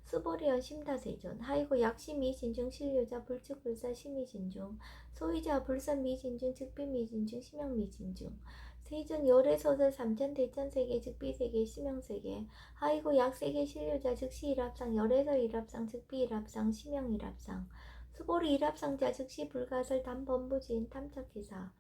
수보리언 심다세존 하이고 약심미진중 신료자 불측불사 심미진중 소위자 불선미진중 즉비미진중 심양미진중 세전 열애소설 삼천대천세계 즉비세계 심양세계 하이고 약세계 신료자 즉시 일합상 열애설 일합상 즉비 일합상 심양 일합상 수보리 일합상자 즉시 불가설 단범부지인 탐착기사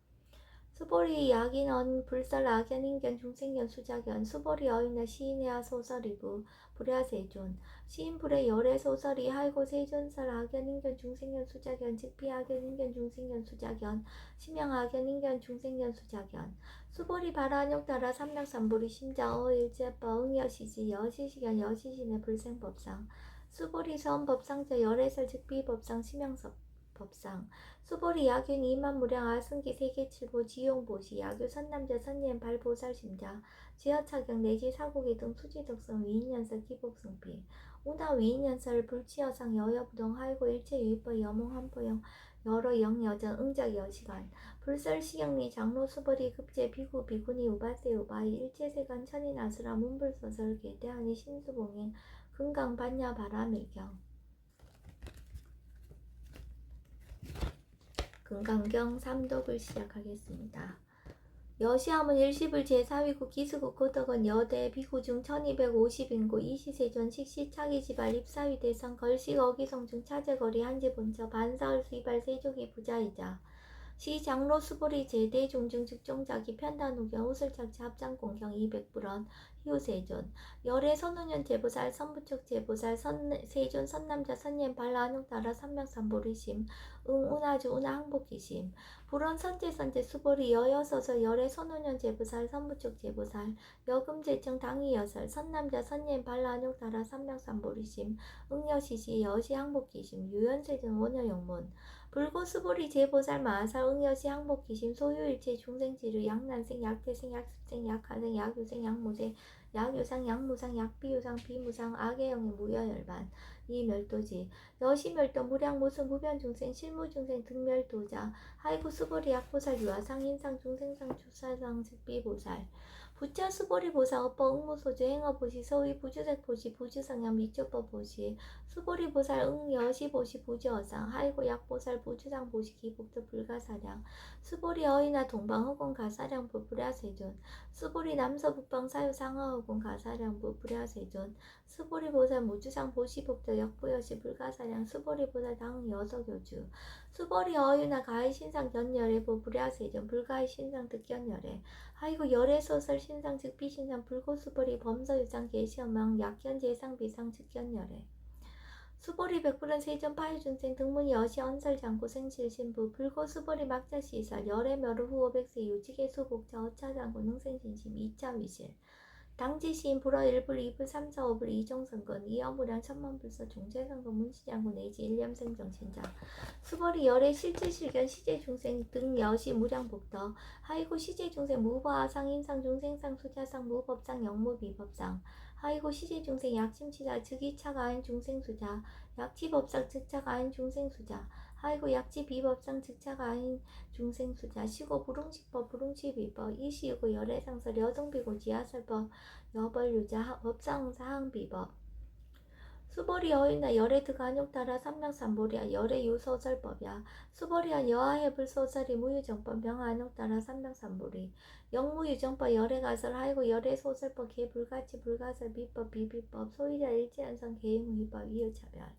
수보리 약인언 불설 악연인견 중생견 수작견 수보리 어인나 시인의하 소설이부 불야세존 시인불의 열애소설이 하이고 세존설 악연인견 중생견 수작견 즉비 악연인견 중생견 수작견 심양 악연인견 중생견 수작견 수보리 발안욕 따라 삼맥삼보리 심자 어일제법 응여시지 여시시견 여시신의 불생법상 수보리 선법상자 열애설 즉비법상 심양섭 법상 수보리 야균 이만무량 아승기 세계칠보 지용보시 야규 선남자 선예인 발보살심자 지하차경 내지 사고기 등 수지덕성 위인연설 기복승피 운하 위인연설 불치여상 여여부동 하이고 일체유의법 여몽한포영 여러 영여전 응작 여시간 불설시경리 장로 수보리 급제 비구 비구니 우바세 우바이 일체세간 천인아수라 문불소설 개대하니 신수봉인 금강 반야 바라밀경 금강경 3독을 시작하겠습니다. 여시함은 일시불 제4위국 기수국 고덕은 여대 비구중 1250인구 이시세존 식시차기지발 입사위 대상 걸식 어기성중 차제거리 한지본처 반사을 수이발 세족이 부자이자 시장로 수보리 제대 종중 즉종자기 편단우경 우슬착취 합장공경 200불원 희우세존 열애 선우년 제보살 선부척 제보살 세존 선남자 선예인 발라안욕 따라 삼명삼보리심 운하주 운하 항복기심 불원 선제 수보리 여여서서 열애 선우년 제보살 선부척 제보살 여금제청 당위여설 선남자 선예인 발라안욕 따라 삼명삼보리심 응여시시 여시 항복기심 유연세존 원여용문 불고수보리 제보살 마살 응여시 항복기심 소유일체 중생지류 약난생 약태생 약습생 약하생 약유생 약무생 약유상 약무상 약비유상 비무상 악의영의 무여열반 이멸도지 여시멸도 무량무수 무변중생 실무중생 등멸도자 하이고 수보리 약보살 유아상 인상 중생상 주사상 즉비보살 부차 수보리 보사 업법 응무소주 행어보시 서위 부주색보시 부주성향 미초법보시 수보리 보살 응여시 보시 부주어상 하이고 약보살 부주상 보시 기복도 불가사량 수보리 어이나 동방허공 가사량 불불야세존 수보리 남서북방 사유상하우 신어군 가사량부 불야세존 수보리보살 무주상 보시복도 역부여시 불가사량 수보리보살 당응 여석요주 수보리 어유나 가히 신상 견열해보 불야세존 불가히 신상 득견열해 아이고 열애소설 신상 즉비신상 불고수보리 범서유상 계시어망 약견재상 비상 즉견열해 수보리 백불은 세전 파유중생 등문이 여시 언설장고 생실신부 불고 수보리 막자시설 열애멸후 후오백세 유지계수 복자 어차장고 능생신심 2차 위실 당지시인 불어 1불 2불 3, 4, 5불 이종선건 이어무량 천만불서 종재선건 문시장군 내지 일념생정신자 수보리 열애 실질실견 시제중생 등 여시 무량복더 하이고 시제중생 무보아상 인상 중생상 수자상 무법상 영무비법상 하이고 시제중생 약침치자 즉이차가 아닌 중생수자 약치법상 즉차가 아닌 중생수자 하이고 약치비법상 즉차가 아닌 중생수자 시고 불응식법 불응치비법 이시고 열애상설 여성비고 지하설법 여벌유자 법상사항비법 수보리 여인나 열애드 간욕따라 삼명삼보리야 열애유소설법이야 수보리한 여하해불소설이 무유정법 명한욕따라 삼명삼보리 영무유정법 열애가설 하이고 열애소설법 개불가치 불가설 비법 비비법 소위자 일제연성 개의무희법 이유차별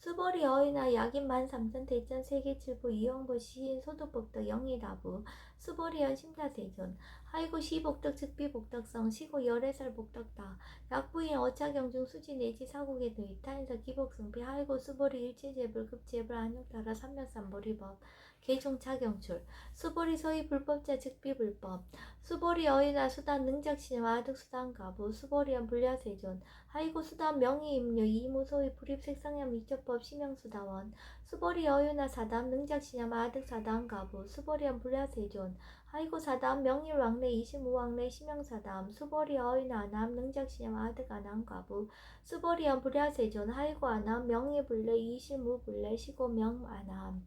수보리 여인나 약인만 삼천 대천 세계칠부 이용보 시인 소득복덕 영희다부 수보리연 심다세존 하이고 시복덕 즉비복덕성 시고 열애설 복덕다 약부인 어차경중 수지 내지 사국의 등 이타인서 기복승비 하이고 수보리 일체재불 급재불 안욕따라 삼명삼보리법 개종차경출 수보리 서희 불법자 즉비불법 수보리 어이나 수단 능작신임 아득수단가부 수보리연 불야세존 하이고 수단 명의임료 이무소의 불입색상ям 이적법 심형수다원 수보리 어유나 사담 능작신ям 아득사담가부 수보리연 불야세존 하이고 사담 명일왕래 이심우왕래 심형사담 수보리 어이나 아남 능작신ям 아득아남가부 수보리연 불야세존 하이고 아남 명의불래 이실무불래 시고명아남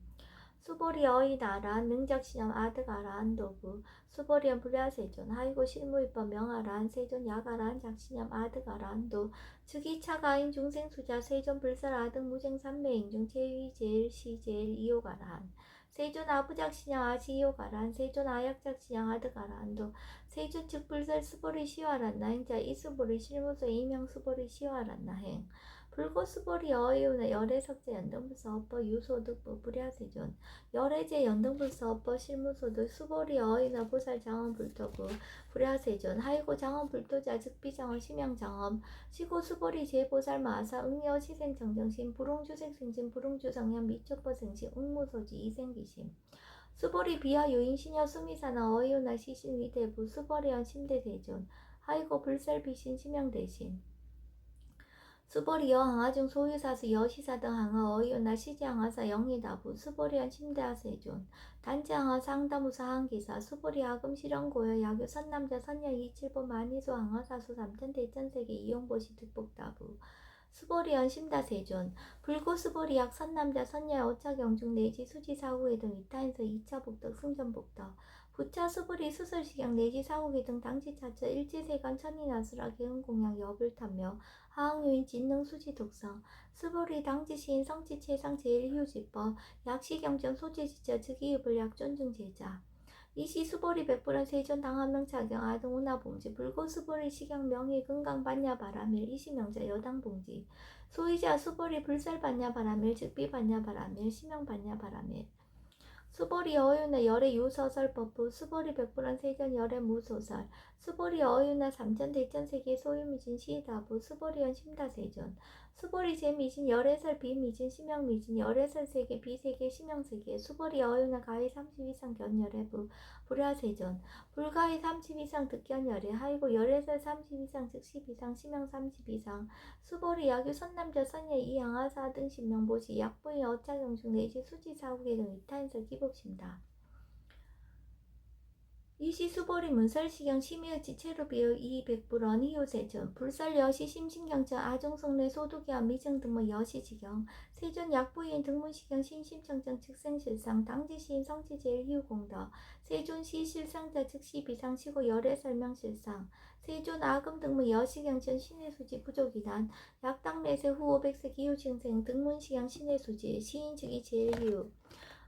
수보리 어이나란 능작신ям 아득아란 도부 수보리연 불야세존 하이고 실무입법 명아란 세존 야가란 작신ям 아득아란 도 즉이차가인 중생수자 세존 불설 아득 무쟁삼매인중 제위제일 시제일 이호가란 세존 아부작신양 아시이호가란 세존 아약작신양 아득아란 도 세존 즉불설 수보리 시와란나 행자 이수보리 실무소 이명수보리 시와란나 행 불고수보리 어이우나 열애석제 연등불서업법 유소득부 불야세존 열애제 연등불서업법 실무소득 수보리 어이나 보살장엄불도부 불야세존 하이고 장엄불도자 즉비장엄 심양장엄 시고 수보리 제보살 마사 응여 시생정정심 불홍주생생심 불홍주성현 미촉버생심 응무소지 이생기심 수보리 비하 요인시녀 수미사나 어이우나 시신 위대부 수보리연 심대대존 하이고 불살비신 심양대신 수보리 여항하중 소유사수 여시사 등 항하 어이오나 시지항하사 영리다부 수보리한 심대하세존 단지항하 상다무사 항기사 수보리 하금 실현고여 야교 선남자 선녀 이칠보 만이수 항하사수 삼천 대천세계 이용보시 득복다부 수보리연 심다세존 불고 수보리약 선남자 선녀 오차경중 내지 수지사후회 등 이타인서 2차 복덕 승전복덕 부차 수보리 수설시경 내지 사후회 등 당지차처 일지세관 천인아수라 개은공양 여불탐며 하항요인 진능수지 독성 수보리 당지시인 성지체상 제일휴지법 약시경전 소재지자 즉이읍을 약존중제자 이시 수보리 백불은 세존 당한명차경 아등운하봉지 불고 수보리 시경 명의 금강반야바라밀 이시명자 여당봉지 소이자 수보리 불살반야바라밀 즉비반야바라밀 시명반야바라밀 수보리 어유나 열애 유서설법부 수보리 백불원 세전 열애 무소설 수보리 어유나 삼천 대천세계 소유미진 시다부 수보리연 심다세존 수보리 제미진 열애설 비미진 심형미진 열애설 세계 비세계 심형세계 수보리 어유나 가히 30 이상 견열애부 불야세존 불가히 30 이상 득견열애 하이고 열애설 30 이상 즉 10 이상 심형 30 이상 수보리 야규 선남자 선녀 이양하사 등 신명보시 약부인 어차경중 내지 수지사후계 등 이타인설 기복심다. 이시 수보리 문설시경 심의의치 체루비의 이백불원 희요세존 불설 여시 심신경전 아종성내 소두기한 미증 등문 여시지경 세존 약부인 등문시경 신심청정 측생실상 당지시인 성지제일 희우공덕 세존 시실상자 즉시 비상시고 열애설명실상 세존 아금 등문 여시경전 신의수지 부족이단 약당내세 후 500세 기후증생 등문시경 신의수지 시인 즉이 제일 희우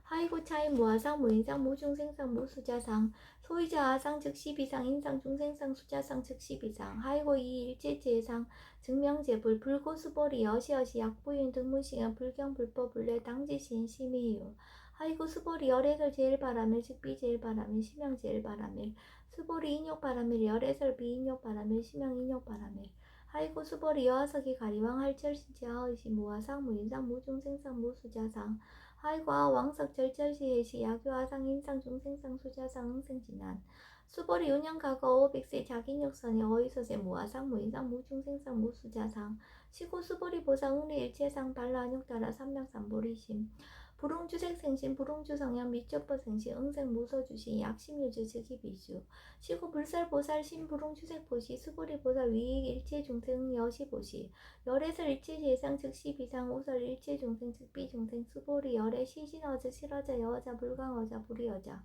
하이고 차인 무아상 무인상 무중생상 무수자상 소이자 아상 즉 12상 인상 중생상 수자상 즉 12상 하이고 이 일체제상 증명제불 불고수벌이 여시여시 약부인 등문시간 불경 불법 불례 당지시인 심의유 하이고 수벌이 열애설 제일 바라밀 즉비 제일 바라밀 심형 제일 바라밀 수벌이 인욕 바라밀 열애설 비인욕 바라밀 심형 인욕 바라밀 하이고 수벌이 여하석이 가리왕 할철신지 하의시 무아상 무인상 무중생상 무수자상 하이과 왕석 절절시해시 야교아상 인상 중생상 수자상 응생진한 수벌이 운영가거 어백세 자기력선이 어이소세 무아상 무인상 무중생상 무수자상 시고 수벌이 보사 응리일체상 발라안욕따라 삼명삼보리심 불응주색생신 불응주성향 미적버생신 응생무서주시 약심유주 즉기비주 시고 불살보살 신불응주색보시 수벌이보사 위익일체중생 여시보시 열애설 일체재상 즉시비상 우설 일체중생 즉비중생 수벌이 열애 시신어자 실어자 여자 불강어자 불이여자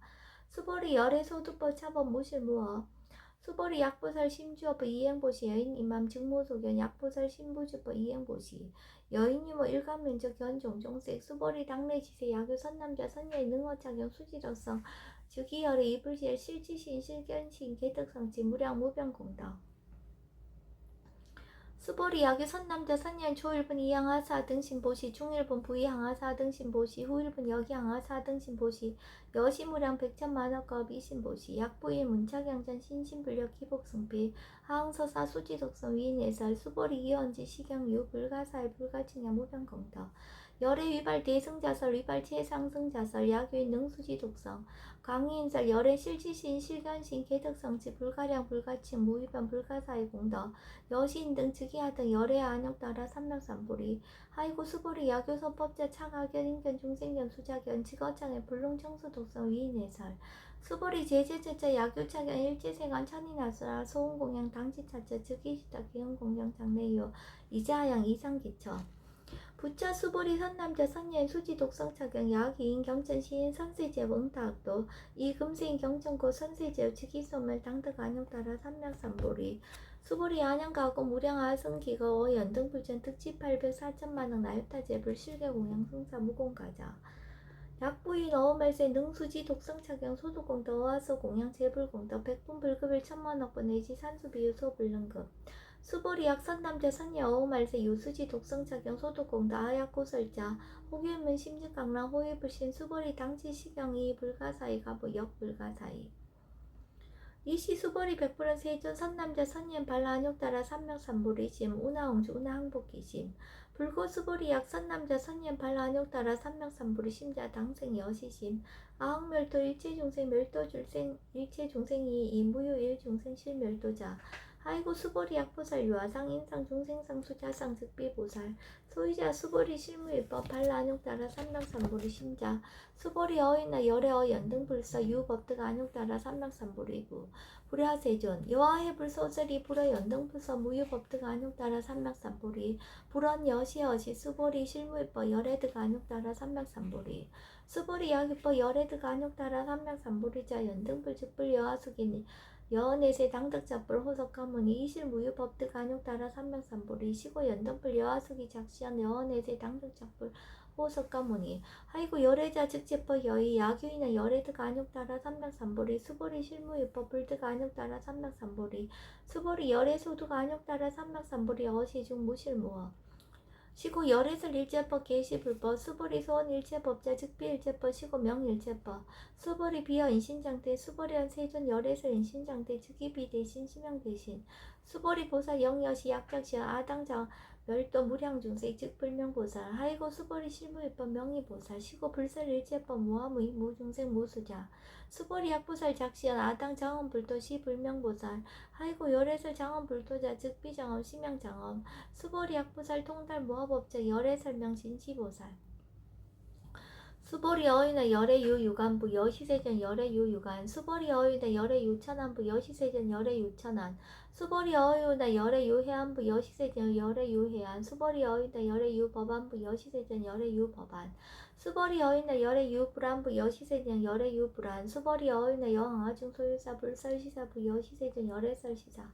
수벌이 열애 소두법 차법 무실무어 수벌이 약보살 심주어법 이행보시 여인 임함 직무소견 약보살 신부주법 이행보시 여인유모 일감면적 견종종색 수벌이 당내지세 야교 선남자 선녀의 능어착용 수지력성 즉이열의 이불시의 실지신 실견신 개덕성지 무량 무병공덕 수벌이 야교 선남자 선녀의 초일분 이항하사 등신보시 중일분 부이항하사 등신보시 후일분 여기항하사 등신보시 여시무량 백천만억겁 이신보시 약부인 문착양전 신신불력 기복승필 하항서사 수지독성 위인예설 수벌이 이언지 시경유 불가사의 불가칭야 무병공덕 열애 위발 대승자설 위발 최상승자설 야교인 능수지독성 강의인설 열애 실지신 실견신 개덕성지 불가량 불가칭 무위변 불가사의 공덕 여시인 등 즉위하 등 열애 안역따라 삼명삼보리 하이고 수보리 야교선법자 차가견 인견 중생견 수자견 직어창의 불능청수 독성 위인해설 수보리 제재제자 야교차견 일제생활 천인하수라 소음공양 당지차처 즉위시다 기흥공양 장래요 이자양 이상기처 부처 수보리 선남자 선녀인 수지 독성차경 야기인 경천시인 선세제업 응타학도 이금세인 경천고 선세제업 즉위소멸 당득 안역따라 삼명삼보리 수보리 안양가고 무량아승기가 연등불전 특집 800 4천만원 나유타제불 실개공양 승사 무공가자 약부인 어음말세 능수지 독성차경 소득공덕 어하서공양 제불공덕 백분불급일 천만억분 내지 산수비유 소불능급 수보리 약선남자 선녀 어음말세 유수지 독성차경 소득공덕 아약고설자 호규문 심직강랑 호위불신 수보리 당치시경이 불가사이 가부 역불가사이 이시 수보리 백불은 세존 선남자 선녀 발라안욕따라 삼명삼보리심 운하홍주 운하항복기심 불고 수보리 약 선남자 선녀 발라안욕따라 삼명삼보리 심자 당생 여시심 아흥멸도 일체중생 멸도줄생 일체중생이 이무유 일중생 실멸도자 하이고 수보리 약보살 유아상 인상 중생상 수자상 즉비보살 소유자 수보리 실무일법 발라안욕따라 삼명삼보리 심자 수보리 어이나 열애어 연등불서 유법득 안욕따라 삼명삼보리구 불야세존 여하의 불소설이 불어 연등불서 무유법득 안욕따라 삼명삼보리 불언 여시여시 수보리 실무일법 열애득 안욕따라 삼명삼보리 수보리 약유법 열애득 안욕따라 삼명삼보리자 연등불 즉불 여하숙이니 여내세 당득자불 호석가문이 이실무유법득 안욕따라 삼명삼보리 시고 연등불 여하숙이 작시한 여내세 당득자불 호석가문이 하이고 열애자 즉제법 여의 야규이나 열애득 안욕따라 삼명삼보리 수보리 실무유법 불득 안욕따라 삼명삼보리 수보리 열애소득 안욕따라 삼명삼보리 어시중 무실무어 시고 열애설 일제법 계시불법 수보리 소원 일체법자 즉비일체법 시고 명일체법 수보리 비어 인신장대 수보리한 세존 열애설 인신장대 즉위비 대신 심형 대신 수보리 보살 영여시 약작시한 아당장 멸도 무량중생 즉 불명보살 하이고 수보리 실무일법 명의보살 시고 불설 일체법 무아무이 무중생 무수자 수보리 약보살 작시한 아당 장엄불도 시 불명보살 하이고 열애설 장엄불도자 즉 비장엄 심양장엄 수보리 약보살 통달 무아법자 열애설명 진시보살 수보리 어이나 열애유 유간부 여시세전 열애유 유간 수보리 어이나 열애유 천안부 여시세전 열애유 천안 수보리 어이나 열애유 해안부 여시세전 열애유 해안 수보리 어이나 열애유 법안부 여시세전 열애유 법안 수보리 어이나 열애유 불안부 여시세전 열애유 불안 수보리 어이나 여항아중 소유사 불설시사부 여시세전 열애설시사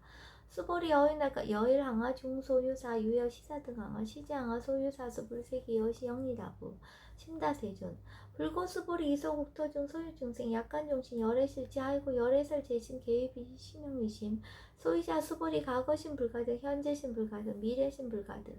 수보리 어이나 여일항아 중소유사 유여시사 등항아 시제항아 소유사수 불세기 여시 영리다부 심다세존 불고수보리 이소국토중 소유중생 약간종신 열애실지 하이고 열애설 재신 계획비시 심형위심 소유자 수보리 과거신 불가득 현재신 불가득 미래신 불가득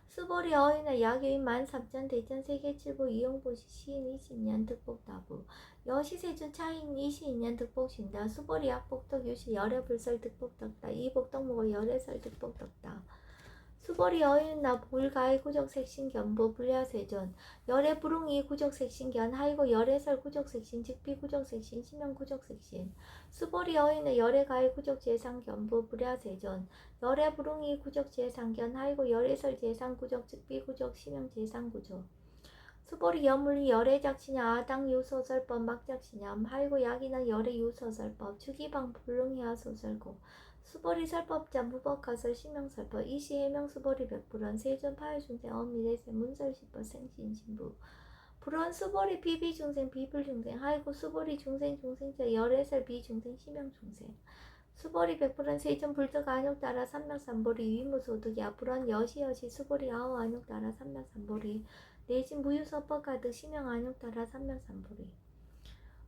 수보리 어이나 약유인 13,000 대천 세계칠보 이용보시 시인 20년 득복다부 여시세준 차인 22년 득복신다 수보리 약복덕 유시 열애불설 득복덕다 이복덕목어 열애설 득복덕다 수보리 어윤나 불가의 구적색신견보 불야세존 열애 불웅이 구적색신견 하이고 열애설 구적색신 즉비 구적색신 심형 구적색신 수보리 어윤나 열애 가의 구적재상견보 불야세존 열애 불웅이 구적재상견 하이고 열애설 재상 구적 즉비 구적 심형 재상구조 수보리 여물리 열애작시냐 아당 유소설법 막작시냐 하이고 약이나 열애 유소설법 주기방 불능해야 소설고 수보리 설법자 무법가설 심형설법 이시 해명 수보리 백불원 세존 파해중생 어미래세 문설시법 생신신부 불원 수보리 비비중생 비불중생 하이고 수보리 중생중생자 열애설 비중생 심형중생 수보리 백불원 세존 불득 안욕따라 삼명삼보리 위무소득야 불원 여시여시 수보리 아우 안욕따라 삼명삼보리 내진 무유서법 가득 심형 안욕따라 삼명삼보리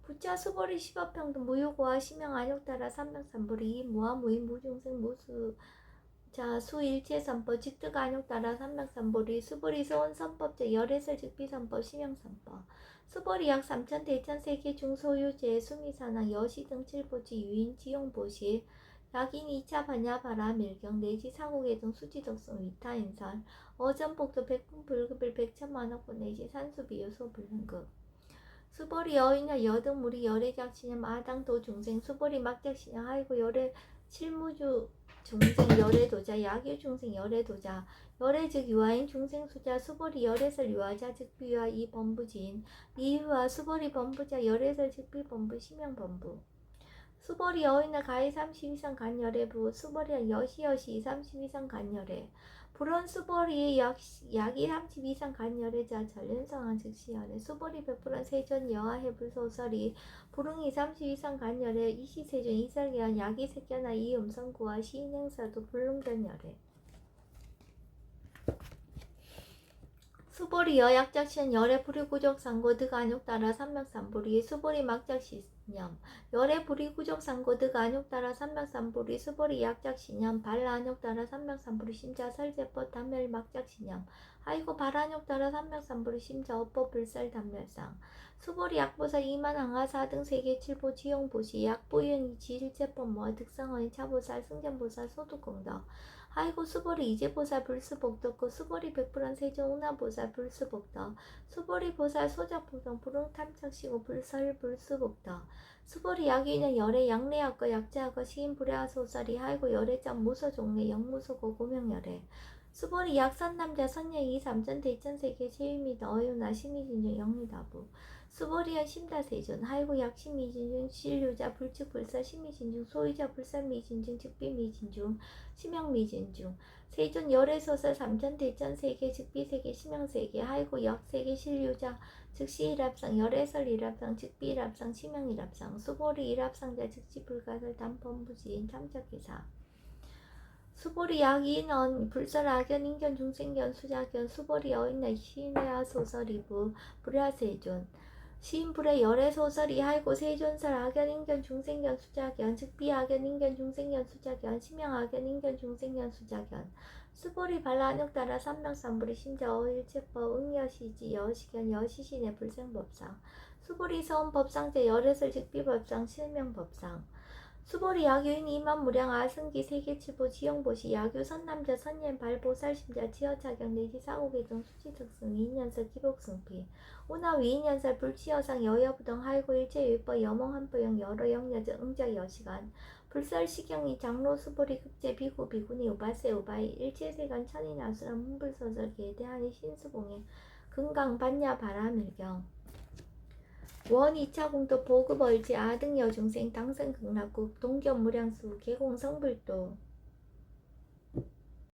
부자 수보리 시법평등 무효고와 심형 안욕따라 삼명삼보리 무아 무인 무중생 무수자 수일체선법 직득 안욕따라 삼명삼보리 수보리 소원선법자 열애설 즉비선법 심형선법 수보리 약 3천 대천 세계 중소유제 수미산하 여시 등 칠보지 유인 지용보시 약인 2차 반야바라 밀경 내지 사고계 등 수지덕성 위타인설 어전복도 백분 불급일 백천만억분 내지 산수비유 소불능급 수보리 여인야 여등무리 열애작신ям 아당도 중생 수보리 막작신ям 하이고 열애 칠무주 중생 열애도자 약유 중생 열애도자 열애 즉 유아인 중생 수자 수보리 열애설 유아자 즉 비유아 이 범부지인 이유아 수보리 범부자 열애설 즉 비범부 심형 범부 수보리 여인나 가히 30 이상 간열애부 수보리 여시여시 30 이상 간열애 불원 수보리 약이 30 이상 간열애자 전륜성한 즉시열애 수보리 백불원 세존 여하해불소설이 불응이 30 이상 간열애 이시세존 이설계한 약이 색견하 이음성구와 시인행사도 불능견열애 수보리 여약작신 열애 불이구적상고 득 안욕따라 삼명삼보리 수보리 막작신념 열애 불이구적상고 득 안욕따라 삼명삼보리 수보리 약작신념 발안욕따라 삼명삼보리 심자 설제법 단멸 막작신념 아이고 발안욕따라 삼명삼보리 심자 업법 불살 단멸상 수보리 약보사 이만항하 4등 세계 칠보 지용보시 약보윤이 지일제법 모아 득상언이 차보살 승전보살 소득공덕 아이고 수보리 이제보살 불수복덕고 수보리 백불원 세존 운하보살 불수복덕 수보리 보살 소작복덕 불응탐착시고 불설 불수복덕 수보리 약이는 열애 양례학거 약자학거 시인불야소설이 아이고 열애장 무소종례 영무소고 고명열애 수보리 약선남자 선녀이 3전 대천세계 제위미다 어유나 심의진중 영리다부 수보리연 심다세존 하이고 약심미진중 신류자 불측불사 심미진중 소유자 불산미진중 즉비미진중 심형미진중 세존 열애소설 3천 대천 세계 즉비세계 심형세계 하이고 역세계 신류자 즉시 일합상 열애설 일합상 즉비 일합상 심형 일합상 수보리 일합상자 즉시 불가설 단범부지인 탐적기사 수보리 약인언 불설 악연 인견 중생견 수자견 수보리 어인나 시인회화 소설 2부 불야세존 시인불의 열애소설이 하이고 세존설 악연 인견 중생견 수자견 즉비 악연 인견 중생견 수자견 심형 악연 인견 중생견 수자견 수보리 발라안욕따라 삼명삼보리 심자 어일체법 응여시지 여시견 여시신의 불생법상 수보리 서원법상제 열애설 즉비법상 실명법상 수보리 약유인 이만무량 아승기 세계칠보 지형보시 약유 선남자 선년 발보살심자 치여차경 내지 사고계 등 수치특승 위인연설 기복승피 운하 위인연설 불치여상 여여부등 하이고 일체유법 여몽한보영 여러 영여자 응자 여시간 불설시경이 장로 수보리 급제 비구 비구니 우바세 우바이 일체세간 천인아수란 문불소설 계대하니 신수봉행 금강 반야 바라밀경 원 2차 공도 보급 얼지 아등 여중생 당선 극락국 동견 무량수 계공 성불도